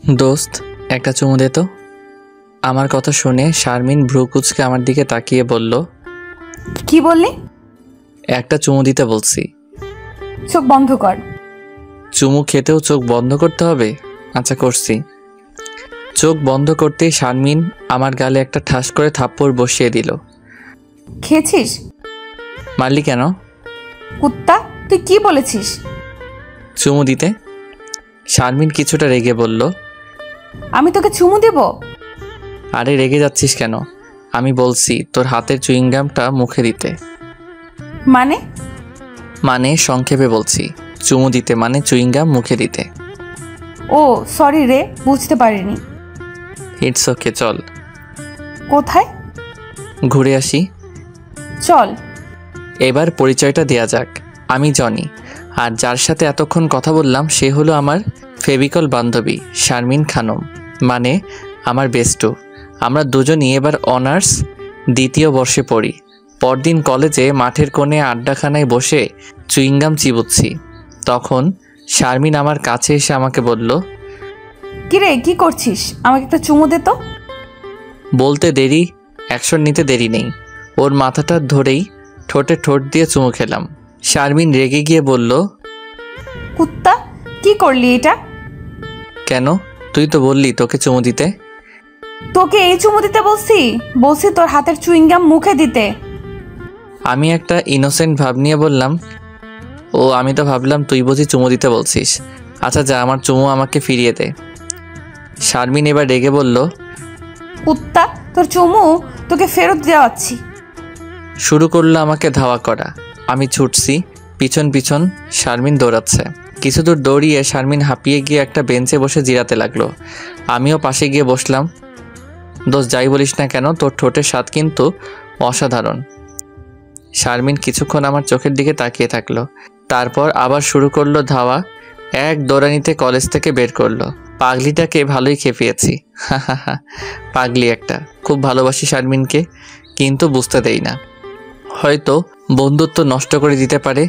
দোস্ত একটা চুমু দে তো। আমার কথা শুনে শারমিন ভ্রু কুঁচকে আমার দিকে তাকিয়ে বলল, কি বললি? একটা চুমু দিতে বলছি। চোখ বন্ধ কর। চুমু খেতেও চোখ বন্ধ করতে হবে? আচ্ছা করছি। চোখ বন্ধ করতেই শারমিন আমার গালে একটা ঠাস করে থাপ্পড় বসিয়ে দিল। খেয়েছিস? মারলি কেন? কুত্তা, তুই কি বলেছিস? চুমু দিতে। শারমিন কিছুটা রেগে বলল, আমি তোকে চুমু দেব? আরে রেগে যাচ্ছিস কেন? আমি বলছি তোর হাতের চুইংগামটা মুখে দিতে। মানে? মানে সংক্ষেপে বলছি, চুমু দিতে মানে চুইংগাম মুখে দিতে। ও সরি রে, বুঝতে পারিনি। ইটস ওকে, চল। কোথায়? ঘুরে আসি। চল। এবার পরিচয়টা দেয়া যাক। আমি জনি, আর যার সাথে এতক্ষণ কথা বললাম সে হলো আমার ফেভিকল বান্ধবী শারমিন খানম, মানে আমার বেস্টু। আমরা দুজনই এবার অনার্স দ্বিতীয় বর্ষে পড়ি। পরদিন কলেজে মাঠের কোণে আড্ডাখানায় বসে চুইংগাম চিবুচ্ছি। তখন শারমিন আমার কাছে এসে আমাকে বলল, কিরে কি করছিস? আমাকে একটা চুমু দে তো। বলতে দেরি, অ্যাকশন নিতে দেরি নেই। ওর মাথাটা ধরেই ঠোঁটে ঠোঁট দিয়ে চুমু খেলাম। শারমিন রেগে গিয়ে বলল, কুত্তা, কি করলি এটা? কেন? তুই তো বললি তোকে চুমু দিতে। তোকে এই চুমু দিতে বলছি? বলছি তোর হাতের চুইংগাম মুখে দিতে। আমি একটা ইনোসেন্ট ভাব নিয়ে বললাম, ও আমি তো ভাবলাম তুই বুঝি চুমু দিতে বলছিস। আচ্ছা যা, আমার চুমু আমাকে ফিরিয়ে দে। শারমিন এবার রেগে বলল, কুত্তা, তোর চুমু তোকে ফেরত দেওয়াচ্ছি। শুরু করলো আমাকে ধাওয়া করা। আমি ছুটছি, পিছন পিছন শারমিন দৌড়াচ্ছে। কিছু দূর দৌড়িয়ে শারমিন হাঁপিয়ে গিয়ে একটা বেঞ্চে বসে জিরাতে লাগলো। আমিও পাশে গিয়ে বসলাম। দোস্ত যাই বলিস না কেন, তোর ঠোঁটের স্বাদ কিন্তু অসাধারণ। শারমিন কিছুক্ষণ আমার চোখের দিকে তাকিয়ে থাকলো, তারপর আবার শুরু করলো ধাওয়া। এক দৌড়ানিতে কলেজ থেকে বের করলো। পাগলিটাকে ভালোই খেপিয়েছি। পাগলি একটা, খুব ভালোবাসি শারমিনকে, কিন্তু বুঝতে দেই না। হয়তো বন্ধুত্ব নষ্ট করে দিতে পারে।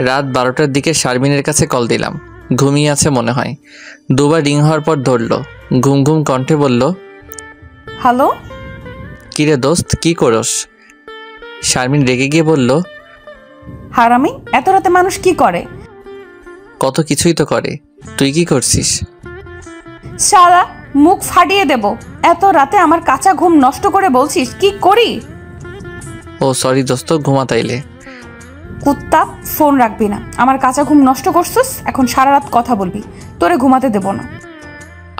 রাত 12টার দিকে শারমিনের কাছে কল দিলাম। ঘুমিয়ে আছে মনে হয়। দুবার রিং হওয়ার পর ধরলো। ঘুম ঘুম কণ্ঠে বলল, হ্যালো। কিরে দোস্ত কি করস? শারমিন রেগে গিয়ে বলল, হারামি, এত রাতে মানুষ কি করে? কত কিছুই তো করে, তুই কি করছিস? শালা, মুখ ফাটিয়ে দেব। এত রাতে আমার কাঁচা ঘুম নষ্ট করে বলছিস কি করি? ও সরি দোস্ত, ঘুমা তাইলে। কুত্তা, ফোন রাখবি না। আমার কাঁচা ঘুম নষ্ট করছিস, এখন সারা রাত কথা বলবি। তোরে ঘুমাতে দেব না।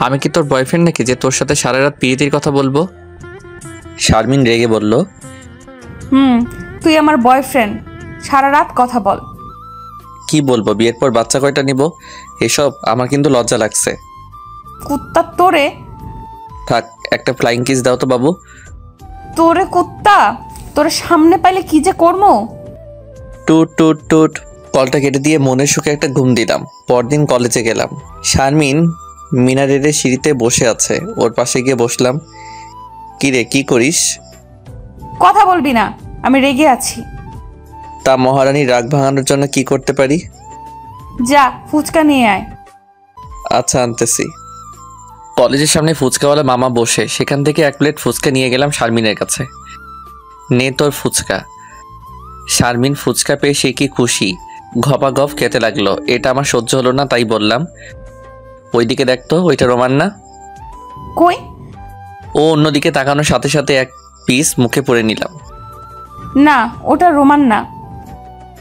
আমি কি তোর বয়ফ্রেন্ড নাকি যে তোর সাথে সারা রাত পিরিতির কথা বলবো? শারমিন রেগে বলল, তুই আমার বয়ফ্রেন্ড, সারা রাত কথা বল। কি বলবো? বিয়ের পর বাচ্চা কয়টা নিব? এসব আমার কিন্তু লজ্জা লাগছে। কুত্তা তোরে। থাক, একটা ফ্লাইং কিস দাও তো বাবু। তোরে কুত্তা, তোরে সামনে পাইলে কি যে করবো। টুট টুট টুট। কলটা কেটে দিয়ে মনের সুখে একটা ঘুম দিলাম। পরদিন কলেজে গেলাম। শারমিন মিনারের সিঁড়িতে বসে আছে, ওর পাশে গিয়ে বসলাম। কি রে কি করিস? কথা বলবি না, আমি রেগে আছি। তা মহারানীর রাগ ভাঙানোর জন্য কি করতে পারি? যা, ফুচকা নিয়ে আয়। আচ্ছা আনতেছি। কলেজের সামনে ফুচকাওয়ালা মামা বসে, সেখান থেকে এক প্লেট ফুচকা নিয়ে গেলাম শারমিনের কাছে। নে তোর ফুচকা। শারমিন ফুচকা পেয়ে সে কি খুশি, ঘপাঘপ খেতে লাগলো। এটা আমার সহ্য হলো না, তাই বললাম, ওইদিকে দেখতো, ওইটা রোমান না? কই? ও অন্যদিকে তাকানোর সাথে সাথে এক পিস মুখে পুরে নিলাম। না, ওটা রোমান না।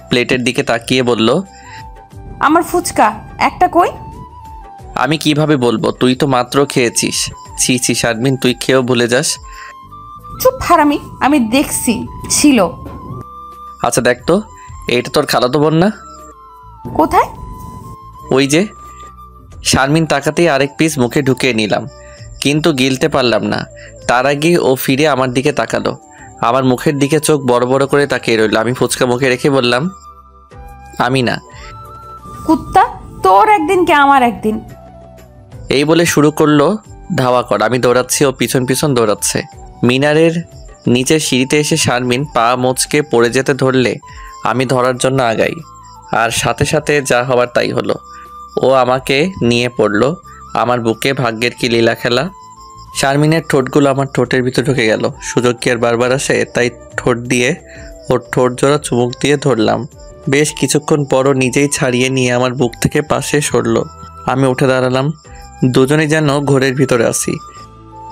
প্লেটের দিকে তাকিয়ে বলল, আমার ফুচকা একটা কই? আমি কিভাবে বলবো, তুই তো মাত্র খেয়েছিস। ছি ছি শারমিন, তুই খেয়েও ভুলে যাস। চুপ হারামি, আমি দেখছি ছিল। আচ্ছা দেখতো, এটা তোর খালাতো বোন না? কোথায়? ওই যে। শারমিন তাকাতেই আরেক পিস মুখে ঢুকিয়ে নিলাম, কিন্তু গিলতে পারলাম না। তার আগে ও ফিরে আমার দিকে তাকালো। আমার মুখের দিকে চোখ বড় বড় করে তাকিয়ে রইল। আমি ফুচকা মুখে রেখে বললাম, আমি না। কুত্তা, তোর একদিন কে আমার একদিন। এই বলে শুরু করলো ধাওয়া কর। আমি দৌড়াচ্ছি, ও পিছন পিছন দৌড়াচ্ছে। মিনারের নিচের সিঁড়িতে এসে শারমিন পা মোচকে পড়ে যেতে ধরলে আমি ধরার জন্য আগাই, আর সাথে সাথে যা হবার তাই হলো। ও আমাকে নিয়ে পড়লো, আমার বুকে ভাগ্যের কি লীলা খেলা। শারমিনের ঠোঁটগুলো আমার ঠোঁটের ভিতর ঢুকে গেল। সুযোগ কি আর বারবার আসে? তাই ঠোঁট দিয়ে ওর ঠোঁট জোড়া চুমুক দিয়ে ধরলাম। বেশ কিছুক্ষণ পরও নিজেই ছাড়িয়ে নিয়ে আমার বুক থেকে পাশে সরল। আমি উঠে দাঁড়ালাম। দুজনেই যেন ঘোরের ভিতরে আছি।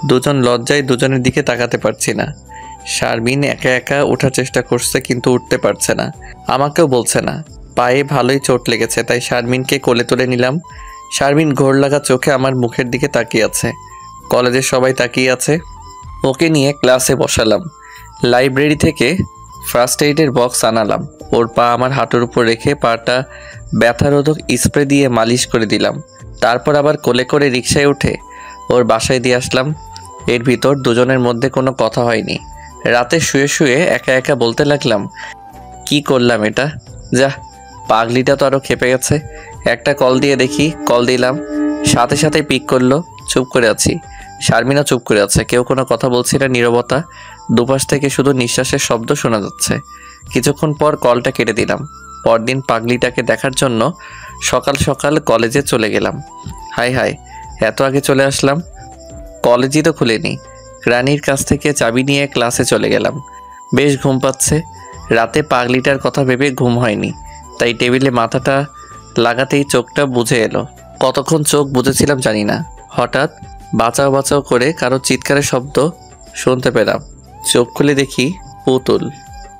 দুজন লজ্জায় দুজনের দিকে তাকাতে পারছি না। শারমিন একা একা ওঠার চেষ্টা করছে কিন্তু উঠতে পারছে না, আমাকেও বলছে না। পায়ে ভালোই চোট লেগেছে, তাই শারমিনকে কোলে তুলে নিলাম। শারমিন ঘোর লাগা চোখে আমার মুখের দিকে তাকিয়ে আছে। কলেজের সবাই তাকিয়ে আছে। ওকে নিয়ে ক্লাসে বসালাম। লাইব্রেরি থেকে ফার্স্ট এইডের বক্স আনালাম। ওর পা আমার হাঁটুর উপর রেখে পাটা ব্যথারোধক স্প্রে দিয়ে মালিশ করে দিলাম। তারপর আবার কোলে করে রিকশায় উঠে ওর বাসায় দিয়ে আসলাম। এর ভিতর দুজনের মধ্যে কোনো কথা হয়নি। রাতে শুয়ে শুয়ে একা একা বলতে লাগলাম, কি করলাম এটা? যা, পাগলিটা তো আরও খেপে গেছে। একটা কল দিয়ে দেখি। কল দিলাম, সাথে সাথে পিক করলো। চুপ করে আছি। শারমিনও চুপ করে আছে। কেউ কোনো কথা বলছে না, নীরবতা। দুপাশ থেকে শুধু নিঃশ্বাসের শব্দ শোনা যাচ্ছে। কিছুক্ষণ পর কলটা কেটে দিলাম। পরদিন পাগলিটাকে দেখার জন্য সকাল সকাল কলেজে চলে গেলাম। হাই হাই, এত আগে চলে আসলাম। কলেজই তো খুলেনি। রানীর কাছ থেকে চাবি নিয়ে ক্লাসে চলে গেলাম। বেশ ঘুম পাচ্ছে। রাতে পাগলিটার কথা ভেবে ঘুম হয়নি, তাই টেবিলে মাথাটা লাগাতেই চোখটা বুজে এলো। কতক্ষণ চোখ বুজেছিলাম জানি না। হঠাৎ বাঁচাও বাঁচাও করে কারো চিৎকারের শব্দ শুনতে পেলাম। চোখ খুলে দেখি পুতুল।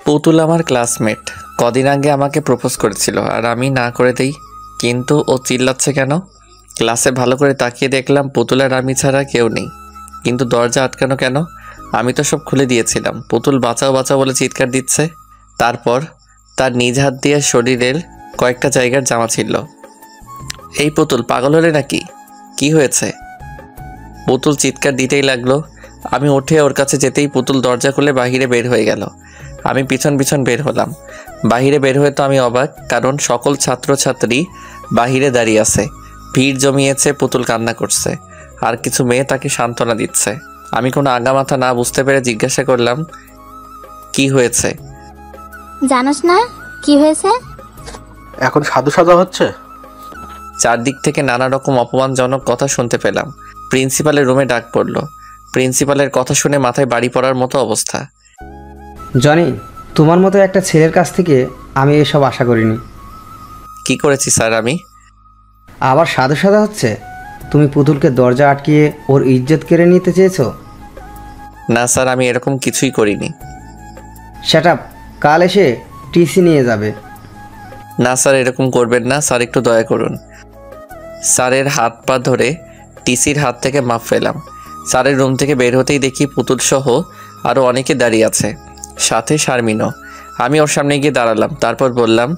পুতুল আমার ক্লাসমেট। কদিন আগে আমাকে প্রপোজ করেছিল, আর আমি না করে দেই। কিন্তু ও চিল্লাচ্ছে কেন? ক্লাসে ভালো করে তাকিয়ে দেখলাম পুতুল আর আমি ছাড়া কেউ নেই। কিন্তু দরজা আটকানো কেন? আমি তো সব খুলে দিয়েছিলাম। পুতুল বাঁচাও বাঁচাও বলে চিৎকার দিচ্ছে। তারপর তার নিজ হাত দিয়ে শরীরের কয়েকটা জায়গার জামা ছিঁড়ল। এই পুতুল পাগল হলে নাকি? কি হয়েছে? পুতুল চিৎকার দিতেই লাগলো। আমি উঠে ওর কাছে যেতেই পুতুল দরজা খুলে বাহিরে বের হয়ে গেল। আমি পিছন পিছন বের হলাম। বাহিরে বের হয়ে তো আমি অবাক, কারণ সকল ছাত্রছাত্রী বাহিরে দাঁড়িয়ে আছে। ভিড় জমিয়েছে। পুতুল কান্না করছে, আর কিছু মেয়ে তাকে সান্ত্বনা দিচ্ছে। আমি কোনো আগামাথা না বুঝতে পেরে জিজ্ঞাসা করলাম, কি হয়েছে? জানোস না কি হয়েছে? এখন সাধু সাজা হচ্ছে। চারদিক থেকে নানা রকম অপমানজনক কথা শুনতে পেলাম। প্রিন্সিপালের রুমে ডাক পড়ল। প্রিন্সিপালের কথা শুনে মাথায় বাড়ি পড়ার মতো অবস্থা। জনি, তোমার মতো একটা ছেলের কাছ থেকে আমি এসব আশা করিনি। কি করেছি স্যার আমি? আবার সাধু সাদা হচ্ছে? তুমি পুতুলকে দরজা আটকিয়ে ওর ইজ্জত কেড়ে নিতে চেয়েছো? না স্যার, আমি এরকম কিছুই করিনি। সেট আপ, কাল এসে টিসি নিয়ে যাবে। না স্যার, এরকম করবেন না স্যার, একটু দয়া করুন। স্যারের হাত পা ধরে টিসির হাত থেকে মাপ পেলাম। স্যারের রুম থেকে বের হতেই দেখি পুতুল সহ আরও অনেকে দাঁড়িয়ে আছে, সাথে শারমিনও। আমি ওর সামনে গিয়ে দাঁড়ালাম। তারপর বললাম,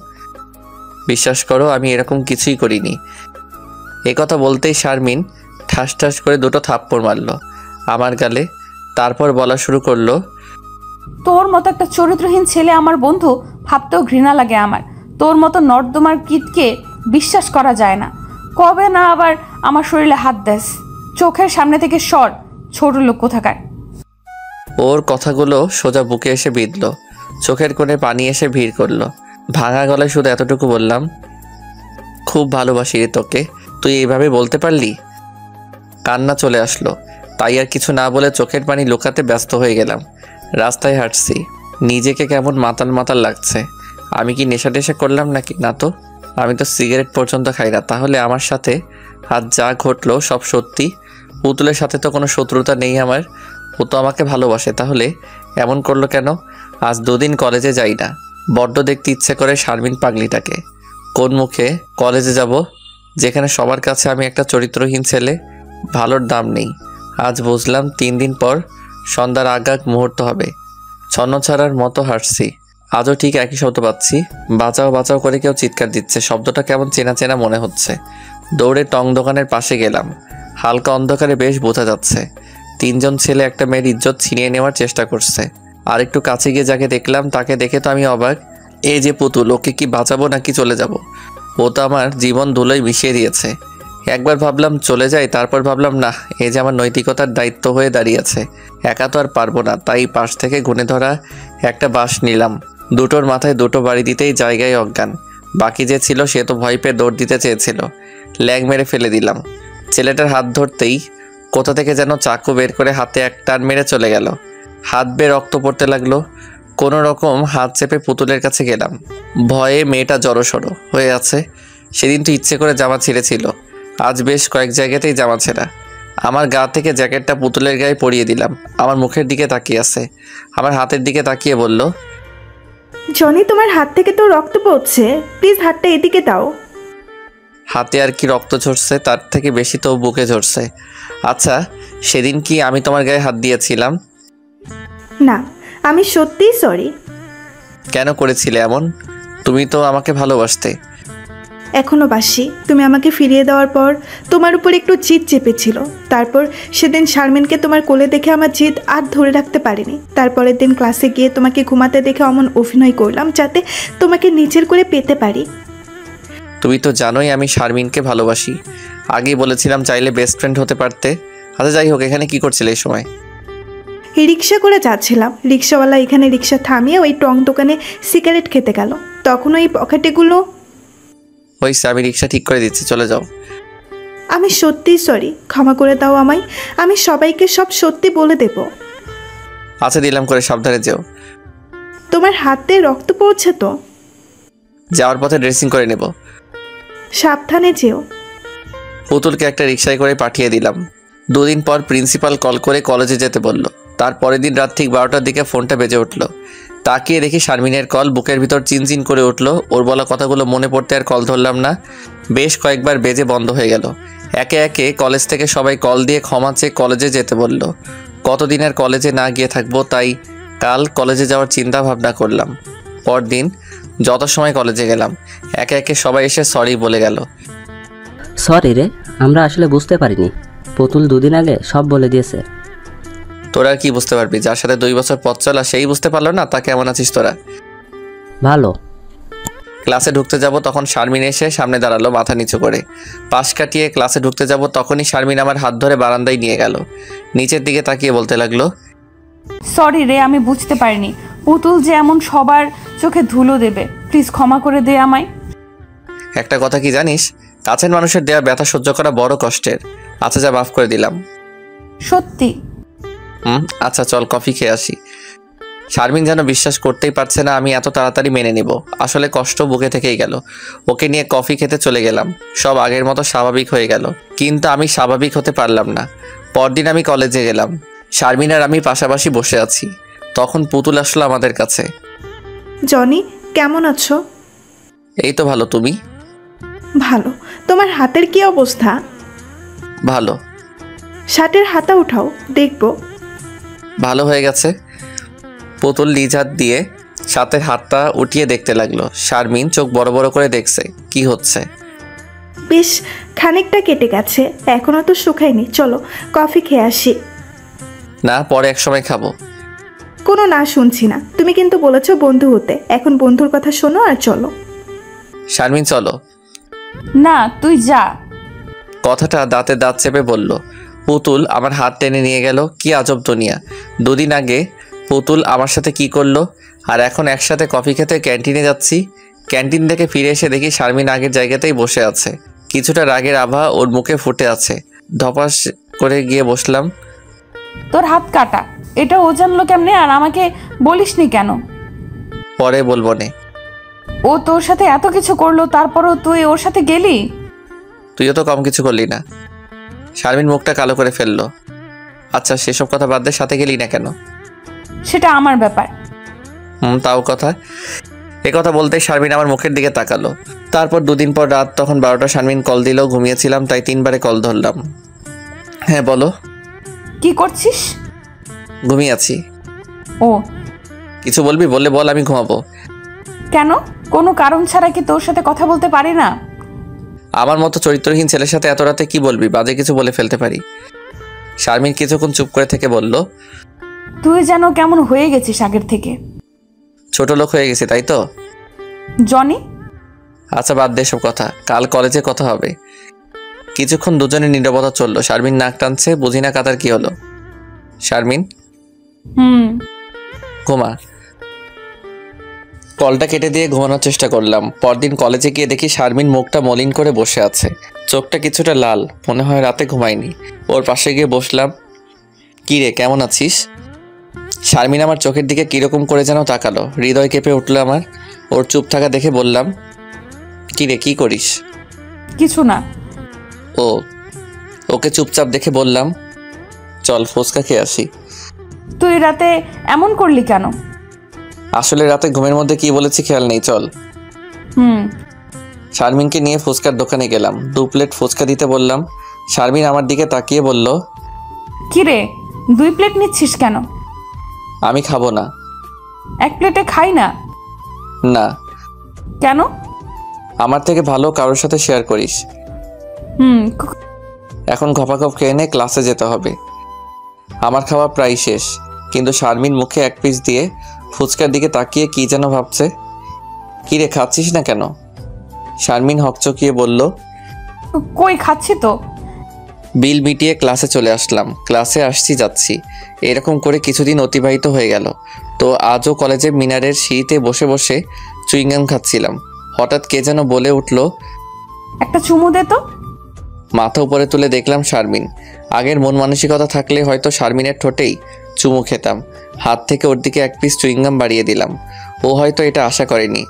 বিশ্বাস করো আমি এরকম কিছুই করিনি। কথা বলতেই শারমিন ঠাস ঠাস করে দুটো থাপ্পড় মারল আমার গালে। তারপর বলা শুরু করলো, তোর মতো একটা চরিত্রহীন ছেলে আমার বন্ধু ভাবতেও ঘৃণা লাগে আমার। তোর মতো নর্দমার কীটকে বিশ্বাস করা যায় না। কবে না আবার আমার শরীরে হাত দেস। চোখের সামনে থেকে সর, ছোট লোক কোথাকার। ওর কথাগুলো সোজা বুকে এসে বিঁধল। চোখের কোণে পানি এসে ভিড় করলো। ভাঙা গলায় শুধু এতটুকু বললাম, খুব ভালোবাসি রে তোকে, তুই এইভাবে বলতে পারলি? কান্না চলে আসলো, তাই আর কিছু না বলে চোখের পানি লুকাতে ব্যস্ত হয়ে গেলাম। রাস্তায় হাঁটছি, নিজেকে কেমন মাতাল মাতাল লাগছে। আমি কি নেশা টেশা করলাম নাকি? না তো, আমি তো সিগারেট পর্যন্ত খাই না। তাহলে আমার সাথে আজ যা ঘটলো সব সত্যি? পুতুলের সাথে তো কোনো শত্রুতা নেই আমার, ও তো আমাকে ভালোবাসে। তাহলে এমন করলো কেন? আজ 2 দিন কলেজে যাই না। বড্ড দেখতে ইচ্ছে করে শারমিন পাগলিটাকে। কোন মুখে কলেজে যাব যেখানে সবার কাছে আমি একটা চরিত্রহীন ছেলে? ভালোর দাম নেই। আজ বুঝলাম 3 দিন পর সন্ধ্যার আগ মুহূর্ত হবে। ছন্নছাড়ার মতো হাঁটছি। আজও ঠিক একই শব্দ পাচ্ছি। বাঁচাও বাঁচাও করে কেউ চিৎকার দিচ্ছে। শব্দটা কেমন চেনা চেনা মনে হচ্ছে। দৌড়ে টং দোকানের পাশে গেলাম। হালকা অন্ধকারে বেশ বোঝা যাচ্ছে 3 জন ছেলে একটা মেয়ের ইজ্জত ছিনিয়ে নেওয়ার চেষ্টা করছে। আর একটু কাছে গিয়ে যাকে দেখলাম তাকে দেখে তো আমি অবাক। এই যে পুতুল, ওকে কি বাঁচাবো নাকি চলে যাব? ও তো আমার জীবন ধুলোয় মিশিয়ে দিয়েছে। একবার ভাবলাম চলে যাই, তারপর ভাবলাম না, এই যে আমার নৈতিকতার দায়িত্ব হয়ে দাঁড়িয়েছে, একা তো আর পারবো না। তাই পাশ থেকে গুনে ধরা একটা বাঁশ নিলাম। দুটোর মাথায় 2টো বাড়ি দিতেই জায়গায় অজ্ঞান। বাকি যে ছিল সে তো ভয় পেয়ে দৌড় দিতে চেয়েছিল। ল্যাগ মেরে ফেলে দিলাম। ছেলেটার হাত ধরতেই কোথা থেকে যেন চাকু বের করে হাতে এক টান মেরে চলে গেল। হাত বেয়ে রক্ত পড়তে লাগলো। কোনো রকম হাত চেপে পুতুলের কাছে গেলাম। ভয়ে মেয়েটা জড়সড়ো হয়ে আছে। সেদিন তো ইচ্ছে করে জামা ছিঁড়েছিল, আজ বেশ কয়েক জায়গাতেই জামা ছেঁড়া। আমার গা থেকে জ্যাকেটটা পুতুলের গায়ে পরিয়ে দিলাম। আমার মুখের দিকে তাকিয়ে আছে, আমার হাতের দিকে তাকিয়ে বলল, জনি, তোমার হাত থেকে তো রক্ত পড়ছে, প্লিজ হাতটা এদিকে দাও। হাতে আর কি রক্ত ঝরছে, তার থেকে বেশি তো বুকে ঝরছে। আচ্ছা, সেদিন কি আমি তোমার গায়ে হাত দিয়েছিলাম? না, আমি সত্যিই সরি। কেন করেছিলে এমন? তুমি তো আমাকে ভালোবাসতে। এখনো বাসি। তুমি আমাকে ফিরিয়ে দেওয়ার পর তোমার উপর একটু জিদ চেপেছিল। তারপর সেদিন শারমিনকে তোমার কোলে দেখে আমার জিদ আর ধরে রাখতে পারিনি। তারপরের দিন ক্লাসে গিয়ে তোমাকে ঘুমাতে দেখে অমন অভিনয় করলাম যাতে তোমাকে নিচের করে পেতে পারি। তুমি তো জানোই আমি শারমিনকে ভালোবাসি। আগেই বলেছিলাম চাইলে বেস্ট ফ্রেন্ড হতে পারতে। আচ্ছা যাই হোক, এখানে কি করছিলে এই সময়? রিক্সা করে যাচ্ছিলাম। রিক্সাওয়ালা এখানে রিক্সা থামিয়ে ওই টং দোকানে সিগারেট খেতে গেল। তখন ওই পকেটেগুলো। হয়েছে, আমি রিক্সা ঠিক করে দিচ্ছি, চলে যাও। আমি সত্যিই সরি, ক্ষমা করে দাও আমায়। আমি সবাইকে সব সত্যি বলে দেব। আচ্ছা দিলাম করে, সাবধানে যেও। তোমার হাতে রক্ত পড়ছে তো। যাওয়ার পথে ড্রেসিং করে নেব। সাবধানে যেও। পুতুলকে একটা রিক্সায় করে পাঠিয়ে দিলাম। দুদিন পর প্রিন্সিপাল কল করে কলেজে যেতে বলল। তারপরের দিন রাত ঠিক 12টার দিকে ফোনটা বেজে উঠল। তাকিয়ে দেখি শারমিনের কল। বুকের ভিতর চিনচিন করে উঠল। ওর বলা কথাগুলো মনে পড়তে আর কল ধরলাম না। বেশ কয়েকবার বেজে বন্ধ হয়ে গেল। একে একে কলেজ থেকে সবাই কল দিয়ে ক্ষমা চেয়ে কলেজে যেতে বলল। কতদিন আর কলেজে না গিয়ে থাকবো, তাই কাল কলেজে যাওয়ার চিন্তা ভাবনা করলাম। পরদিন যথাসময় কলেজে গেলাম। একে একে সবাই এসে সরি বলে গেল। সরি রে, আমরা আসলে বুঝতে পারিনি। পুতুল দুদিন আগে সব বলে দিয়েছে। তোরা কি বুঝতে পারবি? যার সাথে 2 বছর পথ চলা সেই বুঝতে পারলো না তা কেমন আছিস তোরা? ভালো। ক্লাসে ঢুকতে যাব তখন শারমিন এসে সামনে দাঁড়ালো মাথা নিচু করে। পাশ কাটিয়ে ক্লাসে ঢুকতে যাব তখনই শারমিন আমার হাত ধরে বারান্দায় নিয়ে গেল। নিচের দিকে তাকিয়ে বলতে লাগলো, সরি রে, আমি বুঝতে পারিনি পুতুল যে এমন সবার চোখে ধুলো দেবে। প্লিজ ক্ষমা করে দে আমায়। একটা কথা কি জানিস, কাছের মানুষের দেয়া ব্যথা সহ্য করা বড় কষ্টের। আচ্ছা যা, মাফ করে দিলাম। সত্যি? আচ্ছা চল কফি খেয়ে আসি। শারমিন যেন বিশ্বাস করতেই পারছে না আমি এত তাড়াতাড়ি মেনে নিব। আসলে কষ্ট বুকে থেকেই গেল। ওকে নিয়ে কফি খেতে চলে গেলাম। সব আগের মতো স্বাভাবিক হয়ে গেল, কিন্তু আমি স্বাভাবিক হতে পারলাম না। পরদিন আমি কলেজে গেলাম। শারমিন আর আমি পাশাপাশি বসে আছি। তখন পুতুল আসলো আমাদের কাছে। জনি, কেমন আছো? এই তো ভালো, তুমি? ভালো। তোমার হাতের কি অবস্থা? ভালো। শার্টের হাতা উঠাও, দেখবো। ভালো হয়ে গেছে। পুতুল নিজ হাত দিয়ে সাথে হাতটা উঠিয়ে দেখতে লাগলো। শারমিন চোখ বড় বড় করে দেখছে কি হচ্ছে। বেশ খানিকটা কেটে গেছে, এখনো তো শুকায়নি। চলো কফি খেয়ে আসি। না, পরে এক সময় খাবো। কোনো না শুনছি না। তুমি কিন্তু বলেছো বন্ধু হতে, এখন বন্ধুর কথা শোনো আর চলো। শারমিন চলো। না, তুই যা। কথাটা দাঁতে দাঁত চেপে বলল। পুতুল আমার হাত টেনে নিয়ে গেল। কি আজব দুনিয়া। 2 দিন আগে পুতুল আমার সাথে কি করলো, আর এখন একসাথে কফি খেতে ক্যান্টিনে যাচ্ছি। ক্যান্টিন থেকে ফিরে এসে দেখি শারমিন আগের জায়গাতেই বসে আছে। কিছুটা রাগের আভা ওর মুখে ফুটে আছে। ধপাস করে গিয়ে বসলাম। তোর হাত কাটা, এটা ও জানলো কেমনে আর আমাকে বলিসনি কেন? পরে বলবো নে। ও তোর সাথে এত কিছু করলো, তারপরও তুই ওর সাথে গেলি? তুইও তো কম কিছু করলি না। শারমিন মুখটা কালো করে ফেললো। আচ্ছা সেসব কথা বাদ দে, সাথে গেলি না কেন? সেটা আমার ব্যাপার। তাও কথা। এ কথা বলতেই শারমিন আমার মুখের দিকে তাকালো। তারপর 2 দিন পর রাত তখন 12টা। শারমিন কল দিল। ঘুমিয়েছিলাম তাই 3বারে কল ধরলাম। হ্যাঁ বলো। কি করছিস? ঘুমিয়ে আছি। ও, কিছু বলবি? বললে বল, আমি ঘুমাবো। কেন? কোনো কারণ ছাড়া কি তোর সাথে কথা বলতে পারি না? আমার মতো চরিত্রহীন ছেলের সাথে এত রাতে কি বলবি? বাজে কিছু বলে ফেলতে পারি। শারমিন কিছুক্ষণ চুপ করে থেকে বলল, তুই যেন কেমন হয়ে গেছিস আগের থেকে। ছোট লোক হয়ে গেছে তাই তো? জনি? আচ্ছা বাদ দে সব কথা, কাল কলেজে কথা হবে। কিছুক্ষণ দুজনে নীরবতা চললো। শারমিন নাক টানছে, বুঝি না কাতার কি হলো। শারমিন ঘুমা। কলটা কেটে দিয়ে ঘুমানোর চেষ্টা করলাম। পরদিন কলেজে গিয়ে দেখি শারমিন মুখটা মলিন করে বসে আছে। চোখটা কিছুটা লাল, মনে হয় রাতে ঘুমায়নি। ওর পাশে গিয়ে বসলাম। কী রে, কেমন আছিস? শারমিন আমার চোখের দিকে কীরকম করে যেন তাকালো, হৃদয় কেঁপে উঠলো আমার। ওর চুপ থাকা দেখে বললাম, কী রে, কী করিস? কিছু না। ও, ওকে চুপচাপ দেখে বললাম, চল ফুচকা খেয়ে আসি। তুই রাতে এমন করলি কেন? আসলে রাতে ঘুমের মধ্যে কি বলেছি খেয়াল নেই, চল। হুম। শারমিনকে নিয়ে ফুচকার দোকানে গেলাম। 2 প্লেট ফুচকা দিতে বললাম। শারমিন আমার দিকে তাকিয়ে বলল, কিরে 2 প্লেট নিচ্ছিস কেন? আমি খাবো না। 1 প্লেটে খাই না? না। কেন? আমার থেকে ভালো কারোর সাথে শেয়ার করিস। হুম। এখন ঘপাঘপ খেয়ে নে, ক্লাসে যেতে হবে। আমার খাওয়া প্রায় শেষ, কিন্তু শারমিন মুখে 1 পিস দিয়ে ফুচকার দিকে তাকিয়ে কি যেন ভাবছে। কি রে, খাচ্ছিস না কেন? শারমিন হকচকিয়ে বলল, কই খাচ্ছি তো। বিল মিটিয়ে ক্লাসে চলে আসলাম। ক্লাসে আসছি যাচ্ছি, এরকম করে কিছুদিন অতিবাহিত হয়ে গেল। তো আজও কলেজে মিনারের সিঁড়িতে বসে বসে চুইংগাম খাচ্ছিলাম। হঠাৎ কে যেন বলে উঠল, একটা চুমু দে তো। মাথা উপরে তুলে দেখলাম শারমিন। আগের মন মানসিকতা থাকলে হয়তো শারমিনের ঠোঁটেই চুমু খেতাম। হাত থেকে ওর দিকে 1 পিস চুইংগাম বাড়িয়ে দিলাম। ও হয়তো এটা আশা করেনি,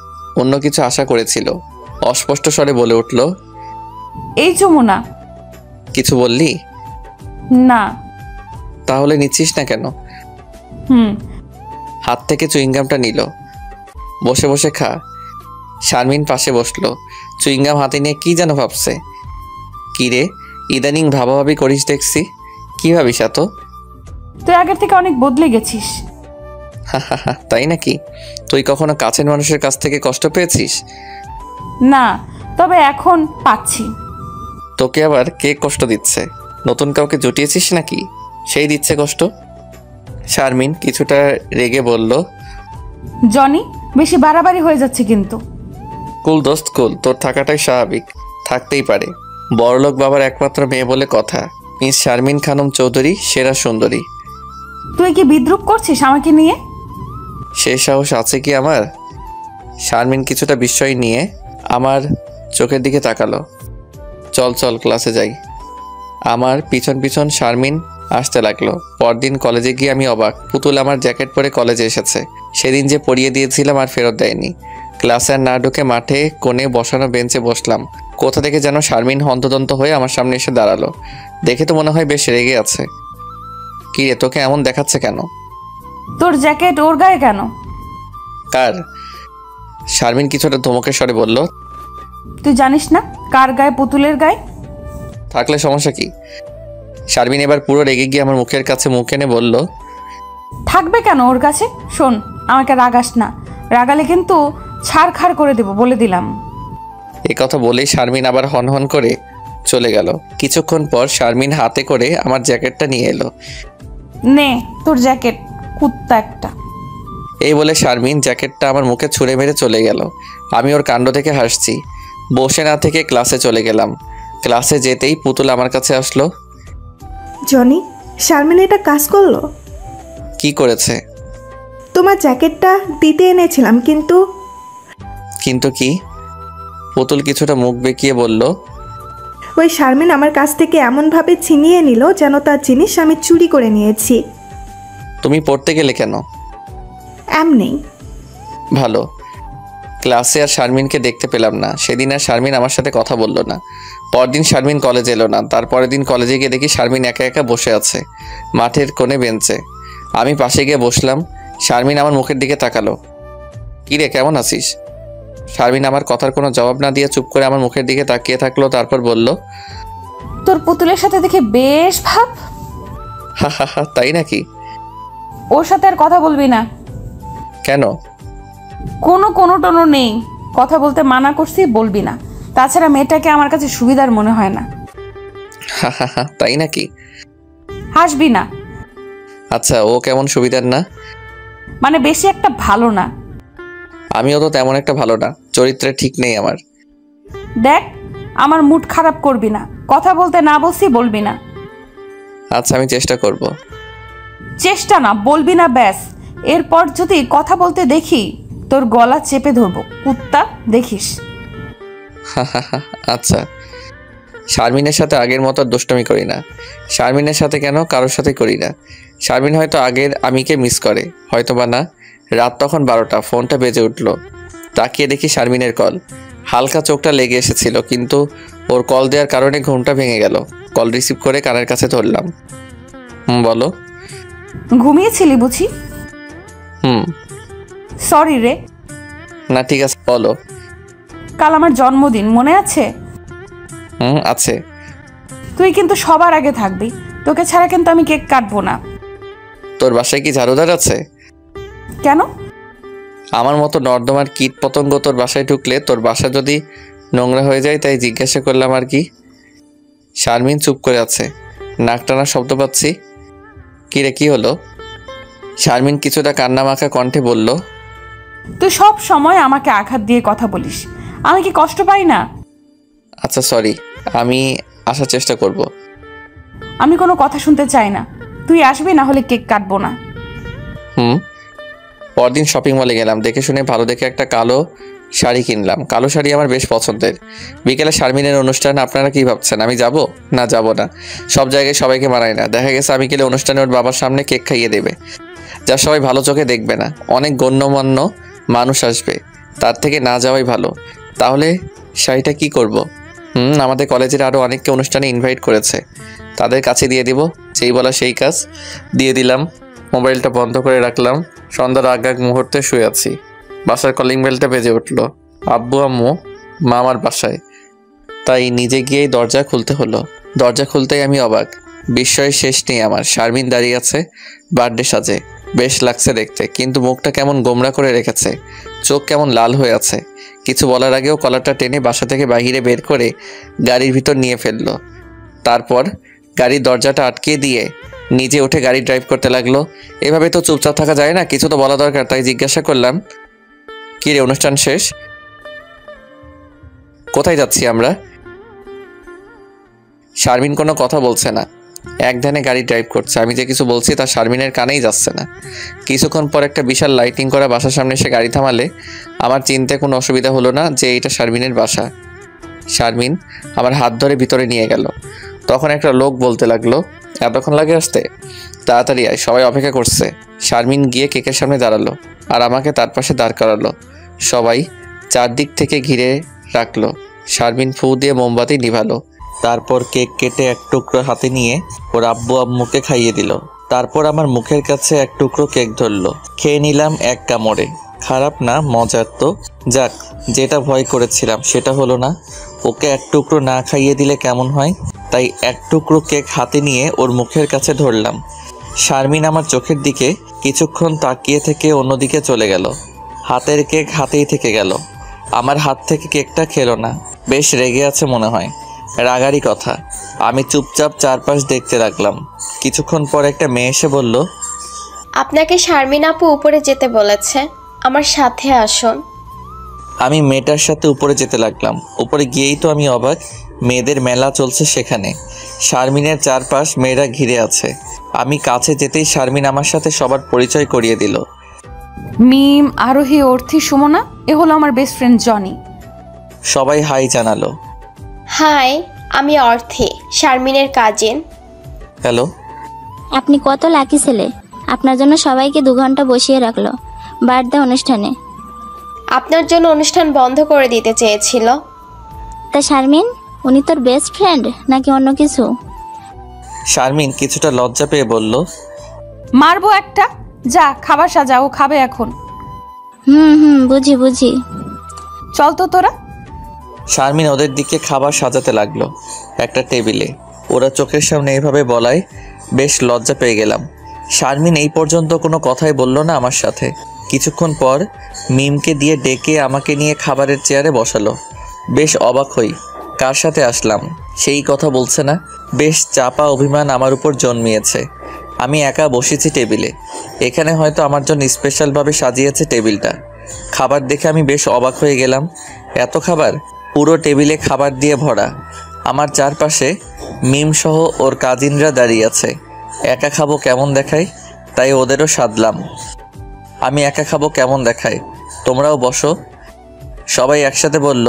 অন্য কিছু আশা করেছিল। অস্পষ্ট স্বরে বলে উঠল, এই চুমু না। কিছু বললি? না। তাহলে নিচ্ছিস না কেন? হুম। হাত থেকে চুইংগামটা নিল। বসে বসে খা। শারমিন পাশে বসলো, চুইংগাম হাতে নিয়ে কি যেন ভাবছে। কি রে, ইদানিং ভাবাভাবি করিস দেখছি, কি ভাবিস এত? তুই আগের থেকে অনেক বদলে গেছিস। তাই নাকি? তুই কখনো কাছের মানুষের কাছ থেকে কষ্ট পেয়েছিস? না, তবে এখন পাচ্ছি। তোকে আবার কে কষ্ট দিচ্ছে? নতুন কাউকে জুটিয়েছিস নাকি, সেই দিচ্ছে কষ্ট? শারমিন কিছুটা রেগে বলল, জনি, বেশি বাড়াবাড়ি হয়ে যাচ্ছে কিন্তু। কুল দোস্ত কুল, তোর থাকাটাই স্বাভাবিক, থাকতেই পারে। বড়লোক বাবার একমাত্র মেয়ে বলে কথা। মিস শারমিন খানম চৌধুরী সেরা সুন্দরী। তুই কি বিদ্রুপ করছিস আমাকে নিয়ে? সে সাহস আছে কি আমার? শারমিন কিছুটা বিস্ময় নিয়ে আমার চোখের দিকে তাকালো। চল চল ক্লাসে যাই। আমার পিছন পিছন শারমিন আসতে লাগলো। পরদিন কলেজে গিয়ে আমি অবাক, পুতুল আমার জ্যাকেট পরে কলেজে এসেছে। সেদিন যে পরিয়ে দিয়েছিলাম আর ফেরত দেয়নি। ক্লাসে আর না ঢুকে মাঠে কোণে বসানো বেঞ্চে বসলাম। কোথা থেকে যেন শারমিন হন্তদন্ত হয়ে আমার সামনে এসে দাঁড়ালো। দেখে তো মনে হয় বেশ রেগে আছে। কি রে, তোকে এমন দেখাচ্ছে কেন? তোর জ্যাকেট ওর গায়ে কেন? কার? শারমিন কিছুটা ধমকের স্বরে বলল, তুই জানিস না কার গায়ে? পুতুলের গায়ে। থাকলে সমস্যা কি? শারমিন এবার পুরো রেগে গিয়ে আমার মুখের কাছে মুখ এনে বলল, থাকবে কেন ওর কাছে? শোন, আমাকে রাগাস না, রাগালে কিন্তু ছাড়খাড় করে দেব, বলে দিলাম। এ কথা বলেই শারমিন আবার হনহন করে চলে গেল। কিছুক্ষণ পর শারমিন হাতে করে আমার জ্যাকেটটা নিয়ে এলো। নে তোর জ্যাকেট, কুত্তা একটা। এই বলে শারমিন জ্যাকেটটা আমার মুখে ছুঁড়ে মেরে চলে গেল। আমি ওর কাণ্ড থেকে হাসছি। বসে না থেকে ক্লাসে চলে গেলাম। ক্লাসে যেতেই পুতুল আমার কাছে আসলো। জনি, শারমিন এটা কাজ করলো? কি করেছে? তোমার জ্যাকেটটা দিতে এনেছিলাম, কিন্তু কিন্তু কি? পুতুল কিছুটা মুখ বেঁকিয়ে বলল, ওই শারমিন আমার কাছ থেকে এমনভাবে ছিনিয়ে নিল যেন তার জিনিস আমি চুরি করে নিয়েছি। তুমি পড়তে গেলে কেন? এমনি। ভালো। ক্লাসে আর শারমিনকে দেখতে পেলাম না। সেদিন আর শারমিন আমার সাথে কথা বলল না। পরদিন শারমিন কলেজে এলো না। তারপরের দিন কলেজে গিয়ে দেখি শারমিন একা একা বসে আছে মাঠের কোণে বেঞ্চে। আমি পাশে গিয়ে বসলাম। শারমিন আমার মুখের দিকে তাকালো। কি রে, কেমন আছিস? শারমিন আমার কথার কোনো জবাব না দিয়ে চুপ করে আমার মুখের দিকে তাকিয়ে থাকলো। তারপর বলল, তোর পুতুলের সাথে দেখে বেশ ভাব। হা, তাই নাকি? ওর সাথে আর কথা বলবি না। কেন? কোনো টোনো নেই, কথা বলতে মানা করছি, বলবি না। তাছাড়া মেয়েটাকে আমার কাছে সুবিধার মনে হয় না। হা, তাই নাকি? হাসবি না। আচ্ছা, ও কেমন সুবিধার না? মানে বেশি একটা ভালো না। আমিও তো তেমন একটা ভালো না, চরিত্রে ঠিক নেই আমার। দেখ, আমার মুড খারাপ করবি না। কথা বলতে না বলছি, বলবি না। আচ্ছা, আমি চেষ্টা করব। চেষ্টা না, বলবি না ব্যাস। এরপর যদি কথা বলতে দেখি তোর গলা চেপে ধরবো, কুত্তা, দেখিস। আচ্ছা। শারমিনের সাথে আগের মতো আর দুষ্টমি করি না। শারমিনের সাথে কেন, কারোর সাথে করি না। শারমিন হয়তো আগের আমিকে মিস করে, হয়তো বা না। রাত তখন 12টা, ফোনটা বেজে উঠল। তাকিয়ে দেখি শারমিনের কল। হালকা চোখটা লেগে এসেছিল, কিন্তু ওর কল দেওয়ার কারণে ঘুমটা ভেঙে গেল। কল রিসিভ করে কানের কাছে ধরলাম। বলো। ঘুমিয়েছিলি বুঝি? সরি রে। না ঠিক আছে, বলো। কাল আমার জন্মদিন, মনে আছে? আছে। তুই কিন্তু সবার আগে থাকবি, তোকে ছাড়া কিন্তু আমি কেক কাটবো না। তোর বাসায় কি ঝাড়ুদার আছে? কেন? আমার মতো নর্দমার কীট পতঙ্গ তোর বাসায় ঢুকলে তোর বাসা যদি নোংরা হয়ে যায়, তাই জিজ্ঞাসা করলাম আর কি। শারমিন চুপ করে আছে, নাক টানার শব্দ পাচ্ছি। কিরে, কি হলো? শারমিন কিছুটা কান্নামাখা কণ্ঠে বলল, তুই সব সময় আমাকে আঘাত দিয়ে কথা বলিস, আমি কি কষ্ট পাই না? আচ্ছা সরি, আমি আসার চেষ্টা করব। আমি কোনো কথা শুনতে চাই না, তুই আসবি, না হলে কেক কাটবো না। পরদিন শপিং মলে গেলাম, দেখে শুনে ভালো দেখে একটা কালো শাড়ি কিনলাম। কালো শাড়ি আমার বেশ পছন্দের। বিকেলে শারমিনের অনুষ্ঠান, আপনারা কি ভাবছেন আমি যাব? না, যাব না। সব জায়গায় সবাইকে মানায় না। দেখা গেছে আমি গেলে অনুষ্ঠানে ওর বাবার সামনে কেক খাইয়ে দেবে, যা সবাই ভালো চোখে দেখবে না। অনেক গণ্যমান্য মানুষ আসবে, তার থেকে না যাওয়াই ভালো। তাহলে শাড়িটা কি করব? আমাদের কলেজের আরও অনেককে অনুষ্ঠানে ইনভাইট করেছে, তাদের কাছে দিয়ে দিব। যেই বলা সেই কাজ, দিয়ে দিলাম। মোবাইলটা বন্ধ করে রাখলাম। সন্ধ্যার আগ মুহূর্তে শুয়ে আছি। বাসার কলিং বেলটা বেজে উঠল। আব্বু আম্মু মামার বাসায়, তাই নিজে গিয়েই দরজা খুলতে হলো। দরজা খুলতেই আমি অবাক, বিস্ময়ের শেষ নেই আমার। শারমিন দাঁড়িয়ে আছে বার্থডে সাজে, বেশ লাগছে দেখতে, কিন্তু মুখটা কেমন গোমরা করে রেখেছে, চোখ কেমন লাল হয়ে আছে। কিছু বলার আগেও কলারটা টেনে বাসা থেকে বাইরে বের করে গাড়ির ভিতর নিয়ে ফেললো। তারপর গাড়ির দরজাটা আটকে দিয়ে নিজে উঠে গাড়ি ড্রাইভ করতে লাগলো। এভাবে তো চুপচাপ থাকা যায় না, কিছু তো বলা দরকার। তাই জিজ্ঞাসা করলাম, কি রে, অনুষ্ঠান শেষ? কোথায় যাচ্ছি আমরা? শারমিন কোনো কথা বলছে না, এক ধ্যানে গাড়ি ড্রাইভ করছে। আমি যে কিছু বলছি তা শারমিনের কানেই যাচ্ছে না। কিছুক্ষণ পর একটা বিশাল লাইটিং করা বাসার সামনে এসে গাড়ি থামালে আমার চিনতে কোনো অসুবিধা হলো না যে এটা শারমিনের বাসা। শারমিন আমার হাত ধরে ভিতরে নিয়ে গেল। তখন একটা লোক বলতে লাগলো, এতক্ষণ লাগে আসতে? তাড়াতাড়ি আয়, সবাই অপেক্ষা করছে। শারমিন গিয়ে কেকের সামনে দাঁড়ালো আর আমাকে তার পাশে দাঁড় করালো। সবাই চারদিক থেকে ঘিরে রাখলো। শারমিন ফু দিয়ে মোমবাতি নিভালো। তারপর কেক কেটে এক টুকরো হাতে নিয়ে ওর আব্বু আম্মুকে খাইয়ে দিল। তারপর আমার মুখের কাছে এক টুকরো কেক ধরলো। খেয়ে নিলাম এক কামড়ে। খারাপ না, মজার তো। যাক, যেটা ভয় করেছিলাম সেটা হলো না। ওকে এক টুকরো না খাইয়ে দিলে কেমন হয়, তাই এক টুকরো কেক হাতে নিয়ে ওর মুখের কাছে ধরলাম। শারমিন আমার চোখের দিকে কিছুক্ষণ তাকিয়ে থেকে অন্যদিকে চলে গেল। হাতের কেক হাতেই থেকে গেল। আমার হাত থেকে কেকটা খেলো না, বেশ রেগে আছে মনে হয়। রাগারই কথা। আমি চুপচাপ চারপাশ দেখতে লাগলাম। কিছুক্ষণ পর একটা মেয়ে এসে বলল, আপনাকে শারমিন আপু উপরে যেতে বলেছে, আমার সাথে আসুন। আমি মেয়েটার সাথে উপরে যেতে লাগলাম। উপরে গিয়েই তো আমি অবাক, মেয়েদের মেলা চলছে সেখানে। শারমিনের চারপাশ মেয়েরা ঘিরে আছে। আমি কাছে যেতেই শারমিন আমার সাথে সবার পরিচয় করিয়ে দিল। মিম, আরোহী, অর্থী, সুমনা, এ হলো আমার বেস্ট ফ্রেন্ড জনি। সবাই হাই জানালো। হাই, আমি অর্থী, শারমিনের কাজিন। হ্যালো। আপনি কত লাকি ছেলে, আপনার জন্য সবাইকে 2 ঘন্টা বসিয়ে রাখলো বার্থডে অনুষ্ঠানে। আপনার জন্য অনুষ্ঠান বন্ধ করে দিতে চেয়েছিল। তা শারমিন, উনি তোর বেস্ট ফ্রেন্ড নাকি অন্য কিছু? শারমিন কিছুটা লজ্জা পেয়ে বলল, মারবো একটা। যা, খাবার সাজা, ও খাবে এখন। বুঝি বুঝি। চল তো তোরা। শারমিন ওদের দিকে খাবার সাজাতে লাগলো একটা টেবিলে। ওরা চোখের সামনে এভাবে বলায় বেশ লজ্জা পেয়ে গেলাম। শারমিন এই পর্যন্ত কোনো কথাই বলল না আমার সাথে। কিছুক্ষণ পর মিমকে দিয়ে ডেকে আমাকে নিয়ে খাবারের চেয়ারে বসালো। বেশ অবাক হই, কার সাথে আসলাম সেই কথা বলছে না। বেশ চাপা অভিমান আমার উপর জন্মিয়েছে। আমি একা বসেছি টেবিলে। এখানে হয়তো আমার জন্য স্পেশালভাবে সাজিয়েছে টেবিলটা। খাবার দেখে আমি বেশ অবাক হয়ে গেলাম। এত খাবার, পুরো টেবিলে খাবার দিয়ে ভরা। আমার চারপাশে মিম সহ ওর কাজিনরা দাঁড়িয়ে আছে। একা খাবো কেমন দেখায়, তাই ওদেরও সাধলাম। আমি একা খাবো কেমন দেখায়, তোমরাও বসো। সবাই একসাথে বলল,